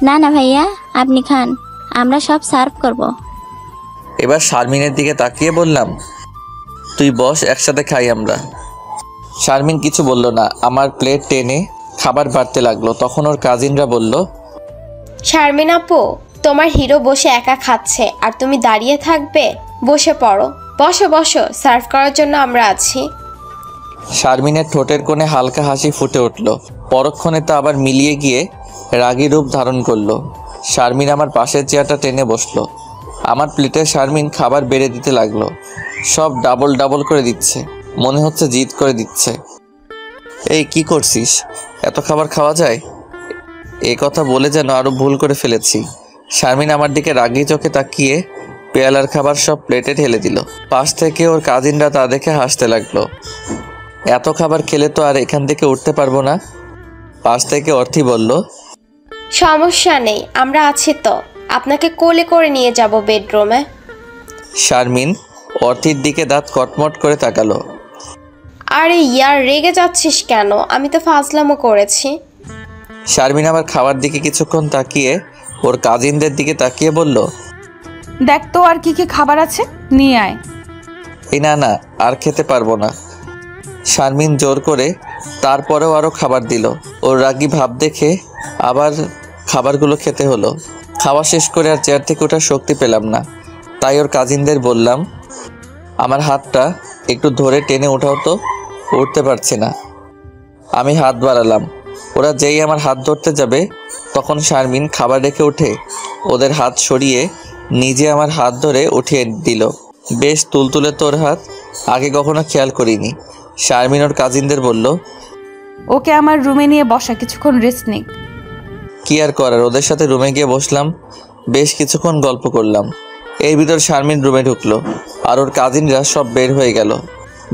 না না ভাইয়া, আপনি খান, আমরা সব সার্ভ করব। এবার শারমিনের দিকে তাকিয়ে বললাম, তুই বস, একসাথে খাই আমরা। শারমিন কিছু বলল না। আমার প্লেট টেনে খাবার বাড়তে লাগলো। তখন ওর কাজিনরা বলল, শারমিন আপু, তোমার হিরো বসে একা খাচ্ছে আর তুমি দাঁড়িয়ে থাকবে? বসে পড়ো, বসো বসো, সার্ভ করার জন্য আমরা আছি। শারমিনের ঠোঁটের কোণে হালকা হাসি ফুটে উঠল। পরক্ষণে তা আবার মিলিয়ে গিয়ে রাগী রূপ ধারণ করলো। শারমিন আমার পাশের চেয়ারটা টেনে বসলো। আমার প্লেটে শারমিন খাবার বেড়ে দিতে লাগলো। সব ডাবল ডাবল করে দিচ্ছে, মনে হচ্ছে জিদ করে দিচ্ছে। এই কি করছিস, এত খাবার খাওয়া যায়? এ কথা বলে যেন আরো ভুল করে ফেলেছি। শারমিন আমার দিকে রাগী চোখে তাকিয়ে পেয়ালার খাবার সব প্লেটে ঢেলে দিল। পাশ থেকে ওর কাজিনরা তা দেখে হাসতে লাগলো। এত খাবার খেলে তো আর এখান থেকে উঠতে পারবো না। পাশ থেকে অর্থী বলল, সমস্যা নেই, আমরা আছি তো, আপনাকে কোলে করে নিয়ে যাব বেডরুমে। শারমিন অর্থীর দিকে দাঁত কটমট করে তাকালো। আরে ইয়ার, রেগে যাচ্ছিস কেন? আমি তো ফাজলামো করেছি। শারমিন আবার খাবার দিকে কিছুক্ষণ তাকিয়ে ওর কাজিনদের দিকে তাকিয়ে বলল, দেখ তো আর কি কি খাবার আছে, নিয়ে আয়। এই না না, আর খেতে পারবো না। শারমিন জোর করে তারপরেও আরও খাবার দিল। ওর রাগী ভাব দেখে আবার খাবারগুলো খেতে হলো। খাওয়া শেষ করে আর চেয়ার থেকে ওঠার শক্তি পেলাম না। তাই ওর কাজিনদের বললাম, আমার হাতটা একটু ধরে টেনে ওঠাও তো, উঠতে পারছি না। আমি হাত বাড়ালাম। ওরা যেই আমার হাত ধরতে যাবে তখন শারমিন খাবার রেখে উঠে ওদের হাত সরিয়ে নিজে আমার হাত ধরে উঠিয়ে দিল। বেশ তুলতুলে তোর হাত, আগে কখনো খেয়াল করিনি। শারমিন ওর কাজিনদের বলল, ওকে আমার রুমে নিয়ে বসা, কিছুক্ষণ রেস্ট নিক। কি আর করার, ওদের সাথে রুমে গিয়ে বসলাম। বেশ কিছুক্ষণ গল্প করলাম। এর ভিতর শারমিন রুমে ঢুকলো আর ওর কাজিনরা সব বের হয়ে গেল।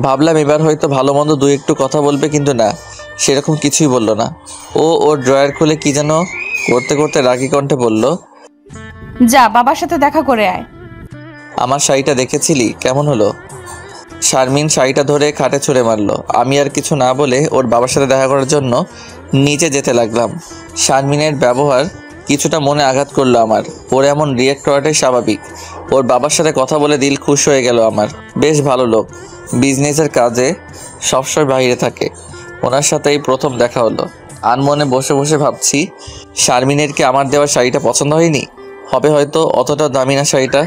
ভাবলাম এবার হয়তো ভালো মন্দ দুই একটু কথা বলবে, কিন্তু না, সেরকম কিছুই বলল না। ওর ড্রয়ার খুলে কি যেন করতে করতে রাগী কণ্ঠে বলল, যা বাবার সাথে দেখা করে আয়। আমার শাড়িটা দেখেছিলি কেমন হলো? শারমিন শাড়িটা ধরে খাটে ছুঁড়ে মারলো। আমি আর কিছু না বলে ওর বাবার সাথে দেখা করার জন্য নিচে যেতে লাগলাম। শারমিনের ব্যবহার কিছুটা মনে আঘাত করলো আমার। ওর এমন রিয়েক্ট করাটাই স্বাভাবিক। ওর বাবার সাথে কথা বলে দিল খুশ হয়ে গেল আমার। বেশ ভালো লোক, বিজনেসের কাজে সবসময় বাইরে থাকে। ওনার সাথেই প্রথম দেখা হলো। আনমনে বসে বসে ভাবছি, শারমিনের কি আমার দেওয়া শাড়িটা পছন্দ হয়নি? হবে হয়তো, অতটা দামি না শাড়িটা,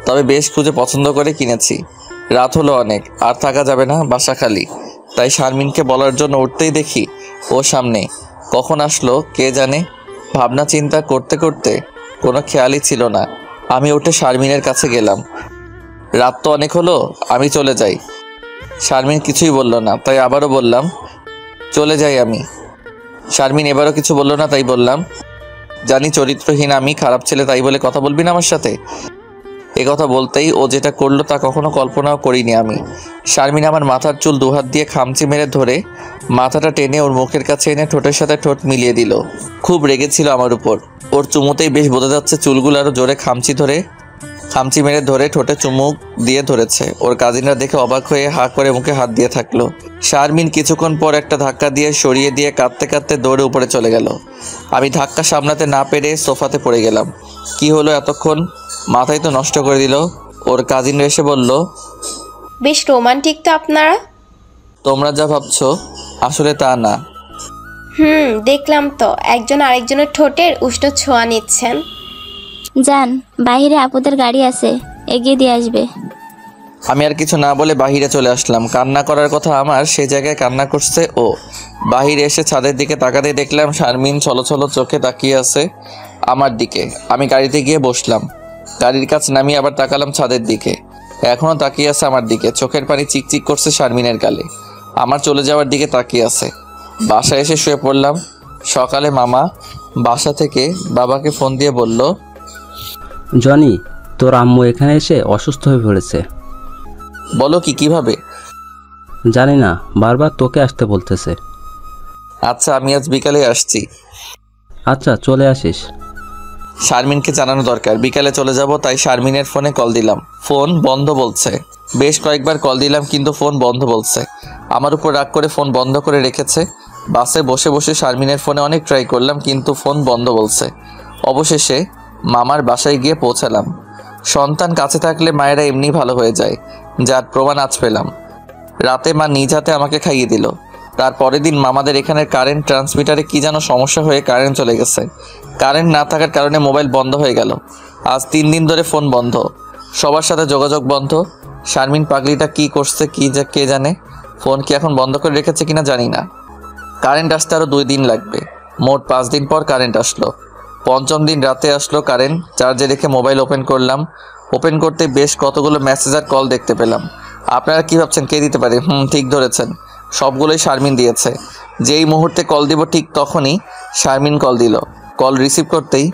তবে বেশ খুঁজে পছন্দ করে কিনেছি। রাত হলো অনেক, আর থাকা যাবে না, বাসা খালি। তাই শারমিনকে বলার জন্য উঠতেই দেখি ও সামনে। কখন আসলো কে জানে। ভাবনা চিন্তা করতে করতে কোনো খেয়ালই ছিল না। আমি উঠে শারমিনের কাছে গেলাম। রাত তো অনেক হলো, আমি চলে যাই। শারমিন কিছুই বলল না, তাই আবারও বললাম, চলে যাই আমি। শারমিন এবারও কিছু বলল না, তাই বললাম, জানি চরিত্রহীন আমি, খারাপ ছেলে, তাই বলে কথা বলবি না আমার সাথে? এ কথা বলতেই ও যেটা করলো তা কখনো কল্পনাও করিনি আমি। শারমিন আমার মাথার চুল দুহাত দিয়ে খামচি মেরে ধরে মাথাটা টেনে ওর মুখের কাছে এনে ঠোঁটের সাথে ঠোঁট মিলিয়ে দিল। খুব রেগেছিল আমার উপর। ওর চুমুতেই বেশ বোঝা যাচ্ছে চুলগুলো আরও জোরে খামচি মেরে ধরে ঠোঁটে চুমুক দিয়ে ধরেছে। ওর কাজিনরা দেখে অবাক হয়ে হা করে মুখে হাত দিয়ে থাকলো। শারমিন কিছুক্ষণ পর একটা ধাক্কা দিয়ে সরিয়ে দিয়ে কাঁদতে কাঁদতে দৌড়ে উপরে চলে গেল। আমি ধাক্কা সামলাতে না পেরে সোফাতে পড়ে গেলাম। কি হলো এতক্ষণ, মাথায় তো নষ্ট করে দিল। ওর কাজিনরা এসে বলল, বেশ রোমান্টিক তো আপনারা। তোমরা যা ভাবছো আসলে তা না। দেখলাম তো, একজন আরেকজনের ঠোঁটের উষ্ণ ছোঁয়া নিচ্ছেন। যান, বাইরে আপুদের গাড়ি আছে, এগিয়ে দিয়ে আসবে। আমি আর কিছু না বলে বাহিরে চলে আসলাম। কান্না করার কথা আমার, সেই জায়গায় কান্না করছে ও। বাহিরে এসে ছাদের দিকে তাকাতে দেখলাম শারমিন ছলছল চোখে তাকিয়ে আছে আমার দিকে। আমি গাড়িতে গিয়ে বসলাম। গাড়ির কাছ নামিয়ে আবার তাকালাম ছাদের দিকে। এখনও তাকিয়ে আছে আমার দিকে। চোখের পানি চিকচিক করছে শারমিনের গালে। আমার চলে যাওয়ার দিকে তাকিয়ে আছে। বাসায় এসে শুয়ে পড়লাম। সকালে মামা বাসা থেকে বাবাকে ফোন দিয়ে বলল, জনি, তোর আম্মু এখানে এসে অসুস্থ হয়ে পড়েছে। বলো কি, কিভাবে? জানি না, বারবার তোকে আসতে বলতেছে। আচ্ছা, আমি আজ বিকালে আসছি। আচ্ছা, চলে আসিস। শারমিনকে জানানো দরকার, বিকালে চলে যাব। তাই শারমিনের ফোনে কল দিলাম। ফোন বন্ধ বলছে। বেশ কয়েকবার কল দিলাম কিন্তু ফোন বন্ধ বলছে। আমার উপর রাগ করে ফোন বন্ধ করে রেখেছে। বাসে বসে বসে শারমিনের ফোনে অনেক ট্রাই করলাম কিন্তু ফোন বন্ধ বলছে। অবশেষে মামার বাসায় গিয়ে পৌঁছালাম। সন্তান কাছে থাকলে মায়েরা এমনি ভালো হয়ে যায়, যার প্রমাণ আজ পেলাম। রাতে মা নিজ হাতে আমাকে খাইয়ে দিল। তার পরের দিন মামাদের এখানের কারেন্ট ট্রান্সমিটারে কি যেন সমস্যা হয়ে কারেন্ট চলে গেছে। কারেন্ট না থাকার কারণে মোবাইল বন্ধ হয়ে গেল। আজ 3 দিন ধরে ফোন বন্ধ, সবার সাথে যোগাযোগ বন্ধ। শারমিন পাগলিটা কি করছে কে জানে। ফোন কি এখন বন্ধ করে রেখেছে কিনা জানি না। কারেন্ট আসতে আরও 2 দিন লাগবে। মোট 5 দিন পর কারেন্ট আসলো। 5ম দিন রাতে আসলো কারেন্ট। চার্জে রেখে মোবাইল ওপেন করলাম। ওপেন করতে বেশ কতগুলো মেসেজ আর কল দেখতে পেলাম। আপনারা কি ভাবছেন কে দিতে পারে? ঠিক ধরেছেন, সবগুলোই শারমিন দিয়েছে। যেই মুহূর্তে কল দিব ঠিক তখনই শারমিন কল দিল। কল রিসিভ করতেই,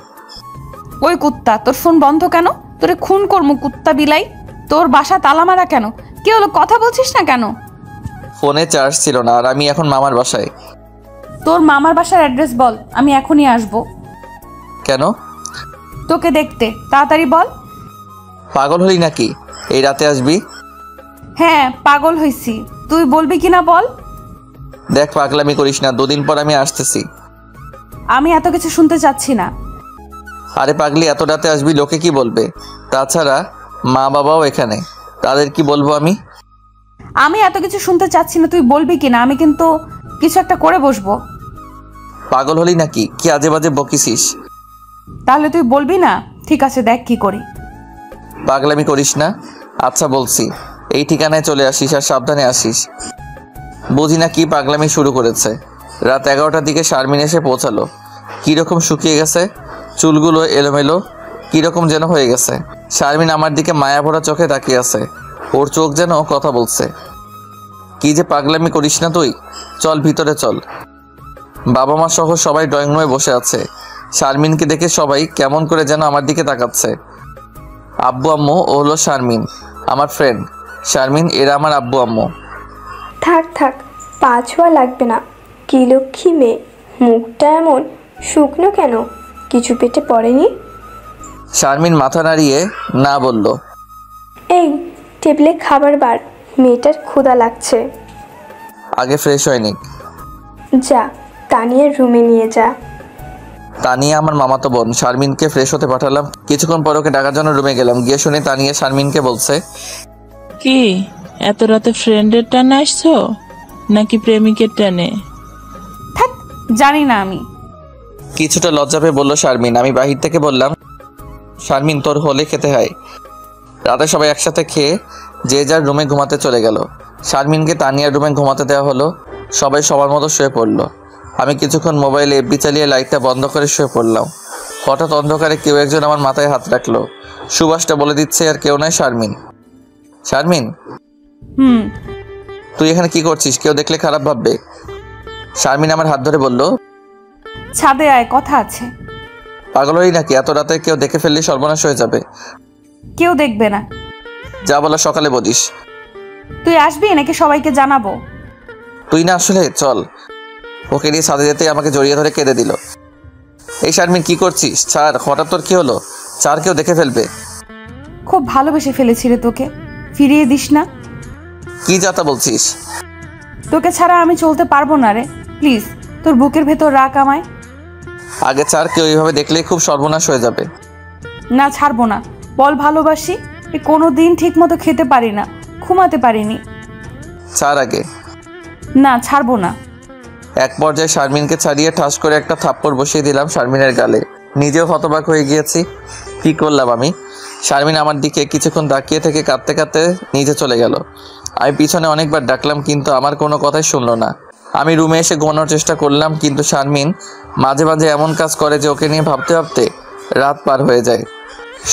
ওই কুত্তা, তোর ফোন বন্ধ কেন? তোরে খুন করমু কুত্তা বিলাই। তোর বাসা তালা মারা কেন? কি হলো, কথা বলছিস না কেন? ফোনে চার্জ ছিল না আর আমি এখন মামার বাসায়। তোর মামার বাসার অ্যাড্রেস বল, আমি এখনই আসবো কেন? তোকে দেখতে। তাড়াতাড়ি বল। পাগল হলি নাকি? এই রাতে আসবি? হ্যাঁ, পাগল হইছি। তুই বলবি কিনা বল। দেখ, পাগলামি করিস না, 2 দিন পর আমি আসতেছি। আমি এত কিছু শুনতে চাচ্ছি না। আরে পাগলি, এত রাতে আসবি, লোকে কি বলবে? তাছাড়া মা বাবাও এখানে, তাদের কি বলবো আমি? আমি এত কিছু শুনতে চাচ্ছি না, তুই বলবি কিনা। আমি কিন্তু কিছু একটা করে বসবো। পাগল হলি নাকি? কি আজে বাজে বকিসিস? তাহলে তুই বলবি না? ঠিক আছে, দেখ কি করি। পাগলামি করিস না। আচ্ছা বলছি, এই ঠিকানায় চলে আসিস আর সাবধানে আসিস। বুঝি না কি পাগলামি শুরু করেছে। রাত 11টার দিকে শারমিন এসে পৌঁছালো। কীরকম শুকিয়ে গেছে, চুলগুলো এলোমেলো কীরকম যেন হয়ে গেছে। শারমিন আমার দিকে মায়া ভরা চোখে তাকিয়ে আছে। ওর চোখ যেন কথা বলছে। কি যে পাগলামি করিস না তুই, চল ভিতরে চল। বাবা মা সহ সবাই ড্রয়িং রুমে বসে আছে। শারমিনকে দেখে সবাই কেমন করে যেন আমার দিকে তাকাচ্ছে। আব্বু আম্মু ও হলো শারমিন, আমার ফ্রেন্ড। শারমিন এরা আমার আব্বু আম্মু। থাক থাক, পা ছোঁয়া লাগবে না। কি লক্ষ্মী মেয়ে, মুখটা এমন শুকনো কেন? কিছু পেটে পড়েনি? শারমিন মাথা নাড়িয়ে না বলল। এই টেবিলে খাবার বার, মেয়েটার ক্ষুধা লাগছে। আগে ফ্রেশ হয়নি। যা, তানিয়ার রুমে নিয়ে যা। তানিয়া আমার মামাতো বোন। শারমিনকে ফ্রেশ হতে পাঠালাম। কিছুক্ষণ পর ওকে ডাকার জন্য রুমে গেলাম। গিয়ে শুনে তানিয়া শারমিনকে বলছে, কি এত রাতে ফ্রেন্ডের টানে আসছো নাকি প্রেমিকের টানে? থাক, জানি না আমি। কিছুটা লজ্জা পেয়ে বলল শারমিন। আমি বাহির থেকে বললাম, শারমিন তোর হলে খেতে হয়। রাতে সবাই একসাথে খেয়ে যে যার রুমে ঘুমাতে চলে গেল। শারমিনকে তানিয়ার রুমে ঘুমাতে দেওয়া হলো। সবাই সবার মতো শুয়ে পড়লো। আমি কিছুক্ষণ মোবাইলে এফবি চালিয়ে লাইটটা বন্ধ করে শুয়ে পড়লাম। হঠাৎ অন্ধকারে কেউ একজন আমার মাথায় হাত রাখলো। সুবাসটা বলে দিচ্ছে আর কেউ নয়, শারমিন। শারমিন, তুই এখানে কি করছিস? কেউ দেখলে খারাপ ভাববে। শারমিন আমার হাত ধরে বলল, ছাদে আয়, কথা আছে। পাগল হই নাকি? এত রাতে কেউ দেখে ফেললে সর্বনাশ হয়ে যাবে। কেউ দেখবে না। যা বলা সকালে বলিস। তুই আসবি নাকি সবাইকে জানাবো? তুই না আসলে চল। ওকে নিয়ে ছাদে যেতে আমাকে জড়িয়ে ধরে কেঁদে দিল। এই শারমিন কি করছিস? ছাড়, হঠাৎ তোর কি হলো? চার কেউ দেখে ফেলবে। খুব ভালোবেসে ফেলেছি রে তোকে, ফিরিয়ে দিস না। কি যাতা বলছিস? তোকে ছাড়া আমি চলতে পারবো না রে, প্লিজ তোর বুকের ভেতর রাখ আমায়। আগে চার, কেউ এইভাবে দেখলে খুব সর্বনাশ হয়ে যাবে। না, ছাড়বো না। বল ভালোবাসি। কোনো দিন ঠিক মতো খেতে পারি না, ঘুমাতে পারিনি। চার আগে। না, ছাড়বো না। এক পর্যায়ে শারমিনকে ছাড়িয়ে ঠাস করে একটা থাপ্পড় বসিয়ে দিলাম শারমিনের গালে। নিজেও হতবাক হয়ে গিয়েছি, কি করলাম আমি। শারমিন আমার দিকে কিছুক্ষণ তাকিয়ে থেকে কাঁদতে কাঁদতে নিচে চলে গেল। আমি পিছনে অনেকবার ডাকলাম কিন্তু আমার কোনো কথাই শুনলো না। আমি রুমে এসে ঘুমানোর চেষ্টা করলাম কিন্তু শারমিন মাঝে মাঝে এমন কাজ করে যে ওকে নিয়ে ভাবতে ভাবতে রাত পার হয়ে যায়।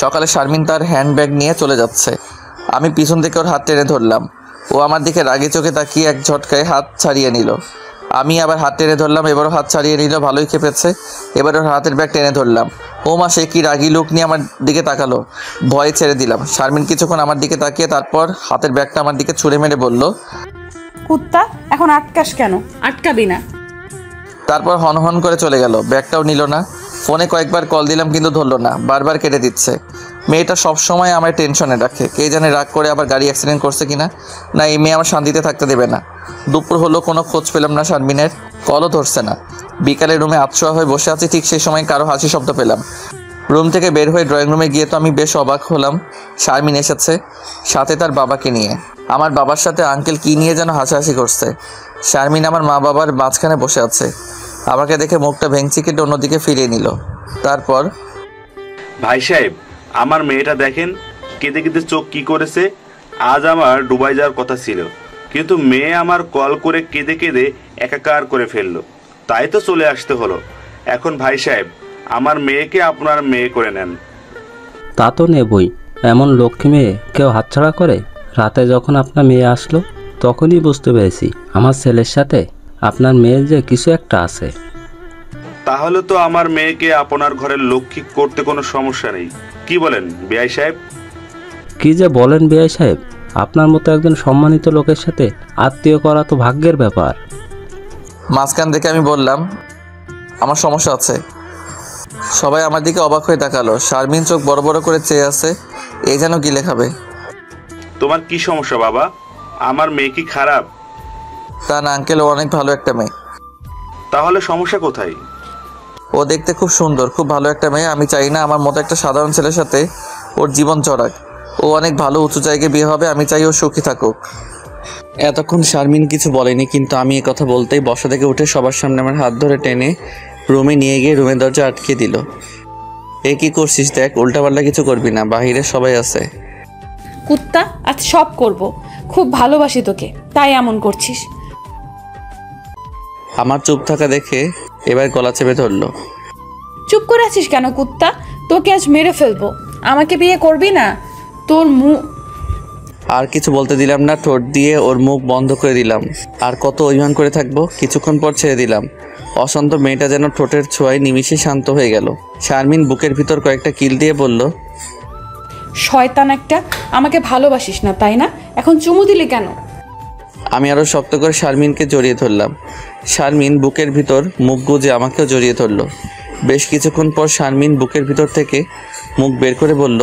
সকালে শারমিন তার হ্যান্ডব্যাগ নিয়ে চলে যাচ্ছে। আমি পিছন থেকে ওর হাত টেনে ধরলাম। ও আমার দিকে রাগে চোখে তাকিয়ে এক ঝটকায় হাত ছাড়িয়ে নিল। আমি আবার হাত টেনে ধরলাম, এবারও হাত ছাড়িয়ে নিল। ভালোই খেপেছে। এবার ওর হাতের ব্যাগ টেনে ধরলাম। ও মা, সে কি রাগি লোক নিয়ে আমার দিকে তাকালো। ভয়ে ছেড়ে দিলাম। শারমিন কিছুক্ষণ আমার দিকে তাকিয়ে তারপর হাতের ব্যাগটা আমার দিকে ছুঁড়ে মেরে বলল, কুত্তা, এখন আটকাস কেন? আটকাবি না। তারপর হনহন করে চলে গেল। ব্যাগটাও নিল না। ফোনে কয়েকবার কল দিলাম কিন্তু ধরলো না, বারবার কেটে দিচ্ছে। মেয়েটা সবসময় আমায় টেনশনে রাখে। কে জানে রাগ করে আবার গাড়ি অ্যাক্সিডেন্ট করছে কিনা। না, এই মেয়ে আমার শান্তিতে থাকতে দেবে না। দুপুর হলো, কোনো খোঁজ পেলাম না শারমিনের, কলও ধরছে না। বিকালে রুমে আতশোয়া হয়ে বসে আছি, ঠিক সেই সময় কারো হাসি শব্দ পেলাম। রুম থেকে বের হয়ে ড্রয়িং রুমে গিয়ে তো আমি বেশ অবাক হলাম। শারমিন এসেছে, সাথে তার বাবাকে নিয়ে। আমার বাবার সাথে আঙ্কেল কী নিয়ে যেন হাসাহাসি করছে। শারমিন আমার মা বাবার মাঝখানে বসে আছে। আমাকে দেখে মুখটা ভেঙচি কেটে অন্যদিকে ফিরিয়ে নিল। তারপর, ভাই সাহেব, আমার মেয়েটা দেখেন, কেঁদে কেঁদে চোখ কি করেছে। আজ আমার দুবাই যাওয়ার কথা ছিল, কিন্তু মেয়ে আমার কল করে কেঁদে কেঁদে একাকার করে ফেললো, তাই তো চলে আসতে হলো। এখন ভাই সাহেব, আমার মেয়েকে আপনার মেয়ে করে নেন। তা তো নেবই, এমন লক্ষ্মী মেয়ে কেউ হাতছাড়া করে? রাতে যখন আপনার মেয়ে আসলো তখনই বুঝতে পেরেছি আমার ছেলের সাথে আপনার মেয়ের যে কিছু একটা আছে। তাহলে তো আমার মেয়েকে আপনার ঘরের লক্ষ্মী করতে কোনো সমস্যা নেই, কি বলেন বিআই সাহেব? কি যে বলেন বিআই সাহেব, আপনার মতো একজন সম্মানিত লোকের সাথে আত্মীয় করা তো ভাগ্যের ব্যাপার। মাঝখান থেকে আমি বললাম, আমার সমস্যা আছে। সবাই আমার দিকে অবাক হয়ে তাকালো। শারমিন চোখ বড় বড় করে চেয়ে আছে, এই যেন গিলে খাবে। তোমার কি সমস্যা বাবা? আমার মেয়ে কি খারাপ? তা না আঙ্কেল, ও অনেক ভালো একটা মেয়ে। তাহলে সমস্যা কোথায়? ও দেখতে খুব সুন্দর, খুব ভালো একটা মেয়ে। আমি চাই না আমার মতো একটা সাধারণ ছেলের সাথে ওর জীবন চড়াক। ও অনেক ভালো উঁচু জায়গায় বিয়ে হবে, আমি চাই ও সুখী থাকুক। এতক্ষণ শারমিন কিছু বলেনি, কিন্তু আমি এ কথা বলতেই বসা থেকে উঠে সবার সামনে আমার হাত ধরে টেনে রুমে নিয়ে গিয়ে রুমের দরজা আটকে দিল। এ কি করছিস? দেখ, উল্টাপাল্টা কিছু করবি না, বাহিরে সবাই আছে। কুত্তা, আজ সব করব। খুব ভালোবাসি তোকে, তাই এমন করছিস। আমার চুপ থাকা দেখে এবার গলা চেপে ধরলো। চুপ করে আছিস কেন কুত্তা? তোকে আজ মেরে ফেলবো। আমাকে বিয়ে করবি না? তোর মুখ। আর কিছু বলতে দিলাম না, ঠোঁট দিয়ে ওর মুখ বন্ধ করে দিলাম। আর কত অভিমান করে থাকবো? কিছুক্ষণ পর ছেড়ে দিলাম। অশান্ত মেয়েটা যেন ঠোঁটের ছোঁয়ায় নিমিষে শান্ত হয়ে গেল। শারমিন বুকের ভিতর কয়েকটা কিল দিয়ে বলল, শয়তান একটা, আমাকে ভালোবাসিস না তাই না? এখন চুমু দিলি কেন? আমি আরও শক্ত করে শারমিনকে জড়িয়ে ধরলাম। শারমিন বুকের ভিতর মুখ গুজে আমাকেও জড়িয়ে ধরলো। বেশ কিছুক্ষণ পর শারমিন বুকের ভিতর থেকে মুখ বের করে বলল,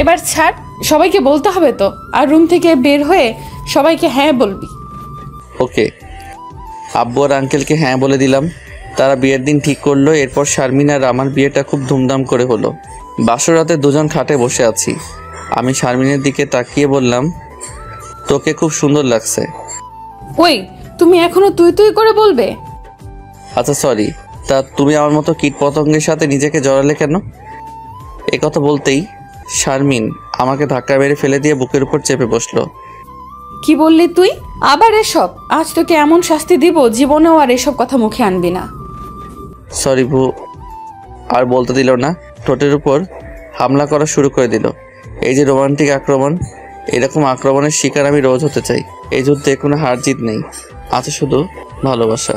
এবার ছাড়, সবাইকে বলতে হবে তো। আর রুম থেকে বের হয়ে সবাইকে হ্যাঁ বলবি। ওকে। আব্বু আর আঙ্কেলকে হ্যাঁ বলে দিলাম। তারা বিয়ের দিন ঠিক করলো। এরপর শারমিন আর আমার বিয়েটা খুব ধুমধাম করে হলো। বাসর রাতে দুজন খাটে বসে আছি। আমি শারমিনের দিকে তাকিয়ে বললাম, তোকে খুব সুন্দর লাগছে। ওই, তুমি এখনো তুই তুই করে বলবে? আচ্ছা সরি, তা তুমি আমার মতো কীট পতঙ্গের সাথে নিজেকে জড়ালে কেন? একথা বলতেই শারমিন আমাকে ধাক্কা মেরে ফেলে দিয়ে বুকের উপর চেপে বসলো। কি বললি তুই? আবার এসব? আজ তোকে এমন শাস্তি দিব, জীবনেও আর এসব কথা মুখে আনবি না। সরি ভু। আর বলতে দিল না, ঠোঁটের উপর হামলা করা শুরু করে দিল। এই যে রোমান্টিক আক্রমণ, এরকম আক্রমণের শিকার আমি রোজ হতে চাই। এই যুদ্ধে কোনো হার জিত নেই, আছে শুধু ভালোবাসা।